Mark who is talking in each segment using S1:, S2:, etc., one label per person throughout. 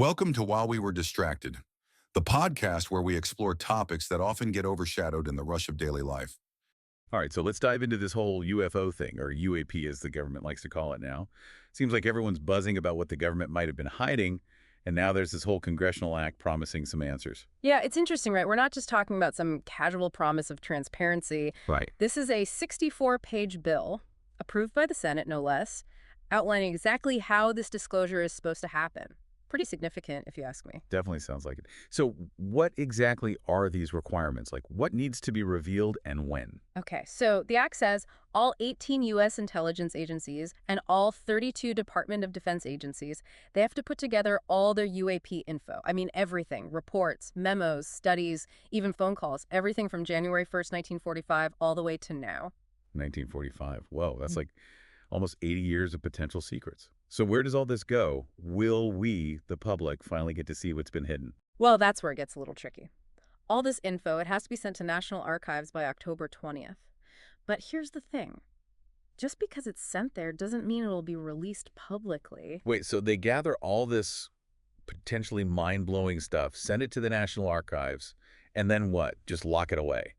S1: Welcome to While We Were Distracted, the podcast where we explore topics that often get overshadowed in the rush of daily life.
S2: All right, so let's dive into this whole UFO thing, or UAP as the government likes to call it now. Seems like everyone's buzzing about what the government might have been hiding, and now there's this whole Congressional Act promising some answers.
S3: Yeah, it's interesting, right? We're not just talking about some casual promise of transparency.
S2: Right.
S3: This is a 64-page bill, approved by the Senate, no less, outlining exactly how this disclosure is supposed to happen. Pretty significant, if you ask me.
S2: Definitely sounds like it. So what exactly are these requirements? Like, what needs to be revealed and when?
S3: Okay, so the Act says all 18 U.S. intelligence agencies and all 32 Department of Defense agencies, they have to put together all their UAP info. I mean, everything. Reports, memos, studies, even phone calls. Everything from January 1st, 1945, all the way to now.
S2: 1945. Whoa, that's like almost 80 years of potential secrets. So where does all this go? Will we, the public, finally get to see what's been hidden?
S3: Well, that's where it gets a little tricky. All this info, it has to be sent to National Archives by October 20th. But here's the thing. Just because it's sent there doesn't mean it'll be released publicly.
S2: Wait, so they gather all this potentially mind-blowing stuff, send it to the National Archives, and then what? Just lock it away?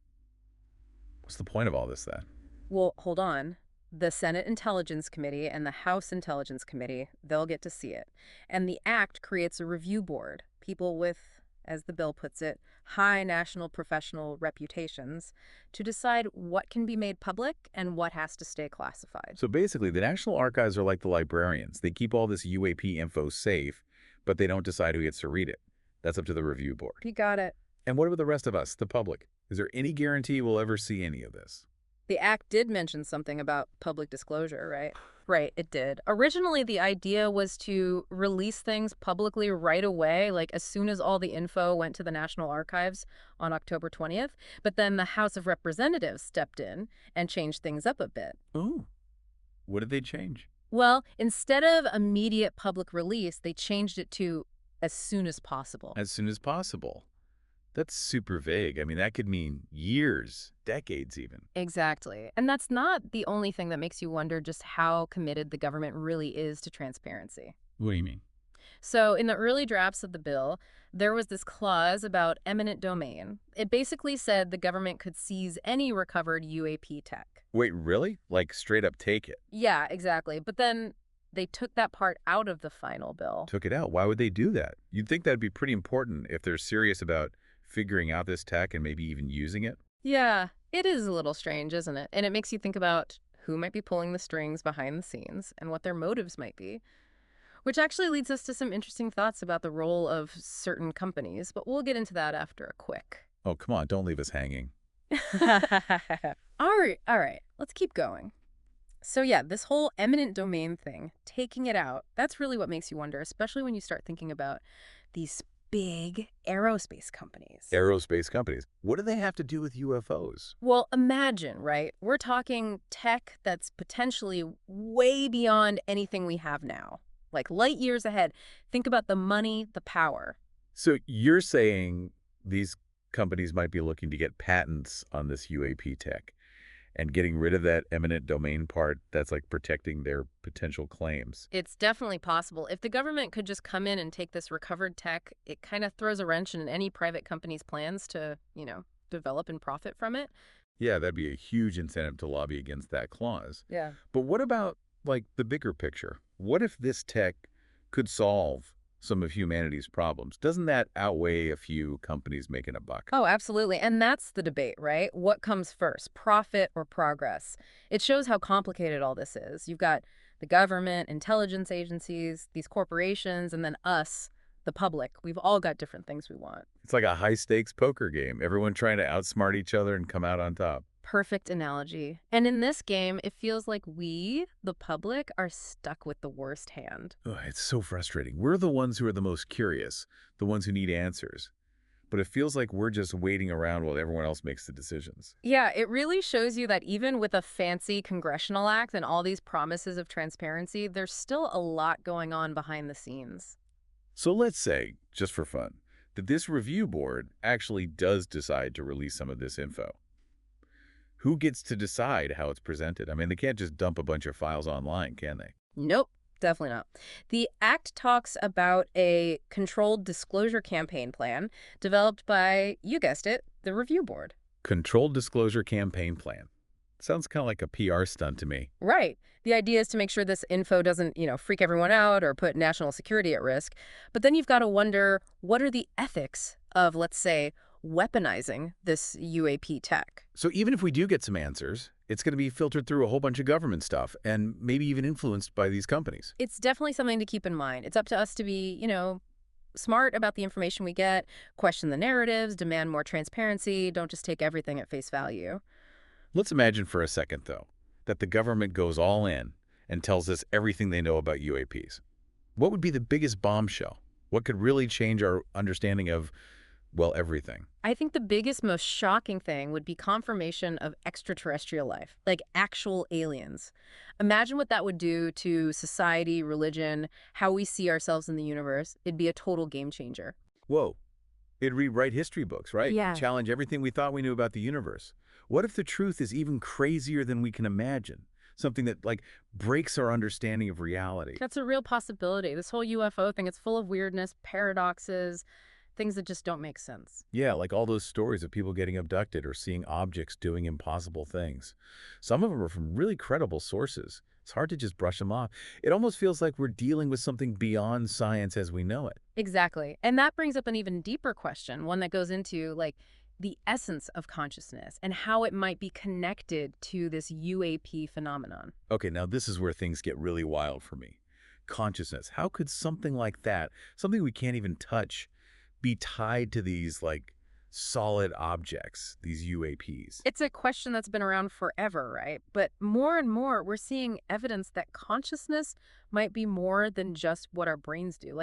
S2: What's the point of all this then?
S3: Well, hold on. The Senate Intelligence Committee and the House Intelligence Committee, they'll get to see it. And the Act creates a review board, people with, as the bill puts it, high national professional reputations, to decide what can be made public and what has to stay classified.
S2: So basically, the National Archives are like the librarians. They keep all this UAP info safe, but they don't decide who gets to read it. That's up to the review board.
S3: You got it.
S2: And what about the rest of us, the public? Is there any guarantee we'll ever see any of this?
S3: The Act did mention something about public disclosure, right? Right, it did. Originally, the idea was to release things publicly right away, like as soon as all the info went to the National Archives on October 20th. But then the House of Representatives stepped in and changed things up a bit.
S2: Oh, what did they change?
S3: Well, instead of immediate public release, they changed it to as soon as possible.
S2: As soon as possible. That's super vague. I mean, that could mean years, decades even.
S3: Exactly. And that's not the only thing that makes you wonder just how committed the government really is to transparency.
S2: What do you mean?
S3: So in the early drafts of the bill, there was this clause about eminent domain. It basically said the government could seize any recovered UAP tech.
S2: Wait, really? Like straight up take it?
S3: Yeah, exactly. But then they took that part out of the final bill.
S2: Took it out. Why would they do that? You'd think that'd be pretty important if they're serious about figuring out this tech and maybe even using it.
S3: Yeah, it is a little strange, isn't it? And it makes you think about who might be pulling the strings behind the scenes and what their motives might be. Which actually leads us to some interesting thoughts about the role of certain companies, but we'll get into that after a quick.
S2: Oh, come on, don't leave us hanging.
S3: All right, let's keep going. So yeah, this whole eminent domain thing, taking it out, that's really what makes you wonder, especially when you start thinking about these big aerospace companies.
S2: Aerospace companies. What do they have to do with UFOs?
S3: Well, imagine, right? We're talking tech that's potentially way beyond anything we have now. Like light years ahead. Think about the money, the power.
S2: So you're saying these companies might be looking to get patents on this UAP tech and getting rid of that eminent domain part that's like protecting their potential claims.
S3: It's definitely possible. If the government could just come in and take this recovered tech, it kind of throws a wrench in any private company's plans to, develop and profit from it.
S2: Yeah, that'd be a huge incentive to lobby against that clause.
S3: Yeah.
S2: But what about, like, the bigger picture? What if this tech could solve some of humanity's problems? Doesn't that outweigh a few companies making a buck?
S3: Oh, absolutely. And that's the debate, right? What comes first, profit or progress? It shows how complicated all this is. You've got the government, intelligence agencies, these corporations, and then us, the public. We've all got different things we want.
S2: It's like a high-stakes poker game. Everyone trying to outsmart each other and come out on top.
S3: Perfect analogy. And in this game, it feels like we, the public, are stuck with the worst hand.
S2: Ugh, it's so frustrating. We're the ones who are the most curious, the ones who need answers. But it feels like we're just waiting around while everyone else makes the decisions.
S3: Yeah, it really shows you that even with a fancy Congressional Act and all these promises of transparency, there's still a lot going on behind the scenes.
S2: So let's say, just for fun, that this review board actually does decide to release some of this info. Who gets to decide how it's presented? I mean, they can't just dump a bunch of files online, can they?
S3: Nope. Definitely not. The Act talks about a controlled disclosure campaign plan developed by, you guessed it, the review board.
S2: Controlled disclosure campaign plan. Sounds kind of like a PR stunt to me.
S3: Right. The idea is to make sure this info doesn't, freak everyone out or put national security at risk. But then you've got to wonder, what are the ethics of, let's say, weaponizing this UAP tech?
S2: So even if we do get some answers, it's going to be filtered through a whole bunch of government stuff and maybe even influenced by these companies.
S3: It's definitely something to keep in mind. It's up to us to be, smart about the information we get, question the narratives, demand more transparency, don't just take everything at face value.
S2: Let's imagine for a second, though, that the government goes all in and tells us everything they know about UAPs. What would be the biggest bombshell? What could really change our understanding of, well, everything?
S3: I think the biggest, most shocking thing would be confirmation of extraterrestrial life, like actual aliens. Imagine what that would do to society, religion, how we see ourselves in the universe. It'd be a total game changer.
S2: Whoa. It'd rewrite history books, right?
S3: Yeah.
S2: Challenge everything we thought we knew about the universe. What if the truth is even crazier than we can imagine? Something that, like, breaks our understanding of reality.
S3: That's a real possibility. This whole UFO thing, it's full of weirdness, paradoxes, things that just don't make sense.
S2: Yeah, like all those stories of people getting abducted or seeing objects doing impossible things. Some of them are from really credible sources. It's hard to just brush them off. It almost feels like we're dealing with something beyond science as we know it.
S3: Exactly. And that brings up an even deeper question, one that goes into, the essence of consciousness and how it might be connected to this UAP phenomenon.
S2: Okay, now this is where things get really wild for me. Consciousness. How could something like that, something we can't even touch, be tied to these, solid objects, these UAPs?
S3: It's a question that's been around forever, right? But more and more, we're seeing evidence that consciousness might be more than just what our brains do.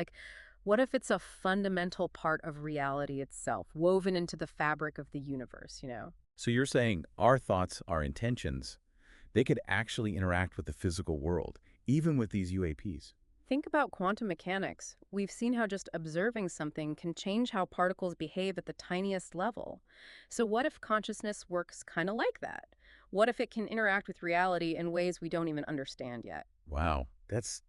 S3: What if it's a fundamental part of reality itself, woven into the fabric of the universe?
S2: So you're saying our thoughts, our intentions, they could actually interact with the physical world, even with these UAPs?
S3: Think about quantum mechanics. We've seen how just observing something can change how particles behave at the tiniest level. So what if consciousness works kind of like that? What if it can interact with reality in ways we don't even understand yet?
S2: Wow, that's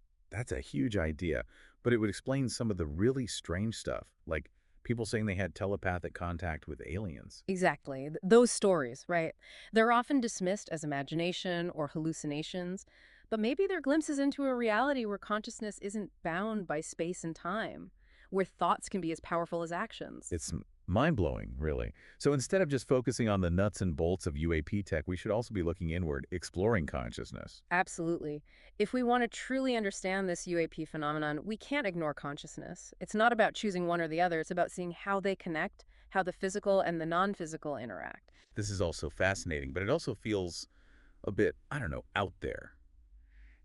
S2: a huge idea. But it would explain some of the really strange stuff, like people saying they had telepathic contact with aliens.
S3: Exactly. Those stories, right? They're often dismissed as imagination or hallucinations, but maybe they're glimpses into a reality where consciousness isn't bound by space and time, where thoughts can be as powerful as actions.
S2: It's mind-blowing, really. So instead of just focusing on the nuts and bolts of UAP tech, we should also be looking inward, exploring consciousness.
S3: Absolutely. If we want to truly understand this UAP phenomenon, we can't ignore consciousness. It's not about choosing one or the other. It's about seeing how they connect, how the physical and the non-physical interact.
S2: This is also fascinating, but it also feels a bit, I don't know, out there.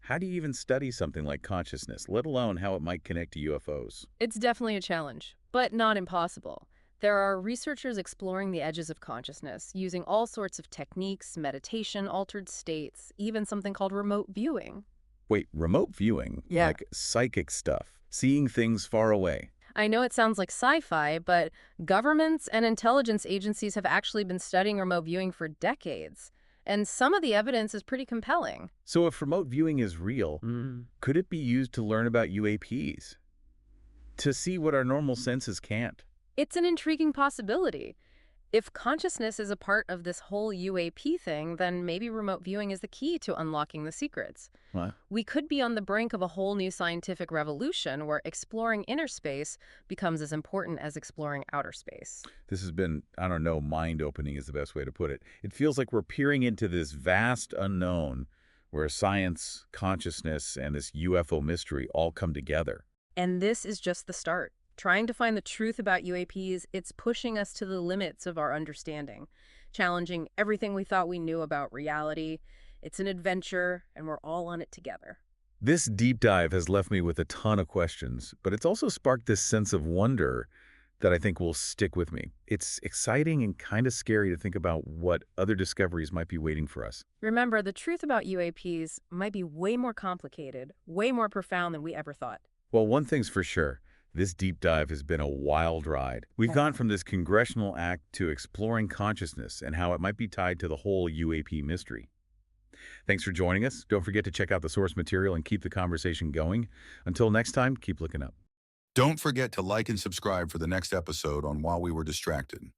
S2: How do you even study something like consciousness, let alone how it might connect to UFOs?
S3: It's definitely a challenge, but not impossible. There are researchers exploring the edges of consciousness, using all sorts of techniques, meditation, altered states, even something called remote viewing.
S2: Wait, remote viewing?
S3: Yeah.
S2: Like psychic stuff, seeing things far away.
S3: I know it sounds like sci-fi, but governments and intelligence agencies have actually been studying remote viewing for decades. And some of the evidence is pretty compelling.
S2: So if remote viewing is real, could it be used to learn about UAPs? To see what our normal senses can't?
S3: It's an intriguing possibility. If consciousness is a part of this whole UAP thing, then maybe remote viewing is the key to unlocking the secrets.
S2: What?
S3: We could be on the brink of a whole new scientific revolution where exploring inner space becomes as important as exploring outer space.
S2: This has been, I don't know, mind-opening is the best way to put it. It feels like we're peering into this vast unknown where science, consciousness, and this UFO mystery all come together.
S3: And this is just the start. Trying to find the truth about UAPs, it's pushing us to the limits of our understanding, challenging everything we thought we knew about reality. It's an adventure, and we're all on it together.
S2: This deep dive has left me with a ton of questions, but it's also sparked this sense of wonder that I think will stick with me. It's exciting and kind of scary to think about what other discoveries might be waiting for us.
S3: Remember, the truth about UAPs might be way more complicated, way more profound than we ever thought.
S2: Well, one thing's for sure. This deep dive has been a wild ride. We've gone from this Congressional Act to exploring consciousness and how it might be tied to the whole UAP mystery. Thanks for joining us. Don't forget to check out the source material and keep the conversation going. Until next time, keep looking up.
S1: Don't forget to like and subscribe for the next episode on While We Were Distracted.